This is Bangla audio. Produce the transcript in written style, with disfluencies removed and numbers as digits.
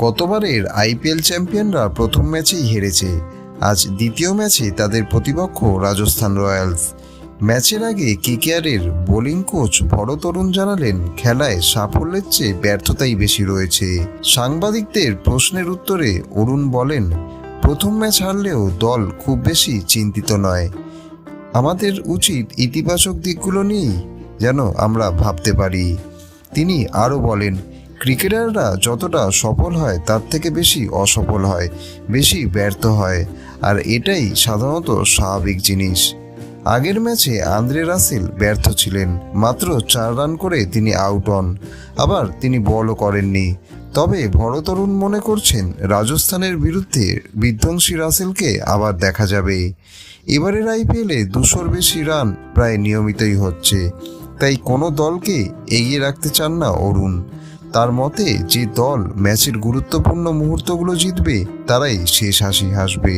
গতবারের আইপিএল চ্যাম্পিয়নরা প্রথম ম্যাচেই হেরেছে। আজ দ্বিতীয় ম্যাচে তাদের প্রতিপক্ষ রাজস্থান রয়্যালস। ম্যাচের আগে কেকেআরের বোলিং কোচ ভরত অরুণ জানালেন, খেলায় সাফল্যের চেয়ে ব্যর্থতাই বেশি রয়েছে। সাংবাদিকদের প্রশ্নের উত্তরে অরুণ বলেন, প্রথম ম্যাচ হারলেও দল খুব বেশি চিন্তিত নয়। আমাদের উচিত ইতিবাচক দিকগুলো নিয়েই যেন আমরা ভাবতে পারি। তিনি আরও বলেন, ক্রিকেটাররা যতটা সফল হয় তার থেকে বেশি অসফল হয়, বেশি ব্যর্থ হয়, আর এটাই সাধারণত স্বাভাবিক জিনিস। আগের ম্যাচে আন্দ্রে রাসেল ব্যর্থ ছিলেন, মাত্র 4 রান করে তিনি আউট হন। আবার তিনি বলও করেননি। তবে ভরত অরুণ মনে করছেন, রাজস্থানের বিরুদ্ধে বিধ্বংসী রাসেলকে আবার দেখা যাবে। এবারের আইপিএলে 200-র বেশি রান প্রায় নিয়মিতই হচ্ছে, তাই কোনো দলকে এগিয়ে রাখতে চান না অরুণ। তার মতে, যে দল ম্যাচের গুরুত্বপূর্ণ মুহূর্তগুলো জিতবে তারাই শেষ হাসি হাসবে।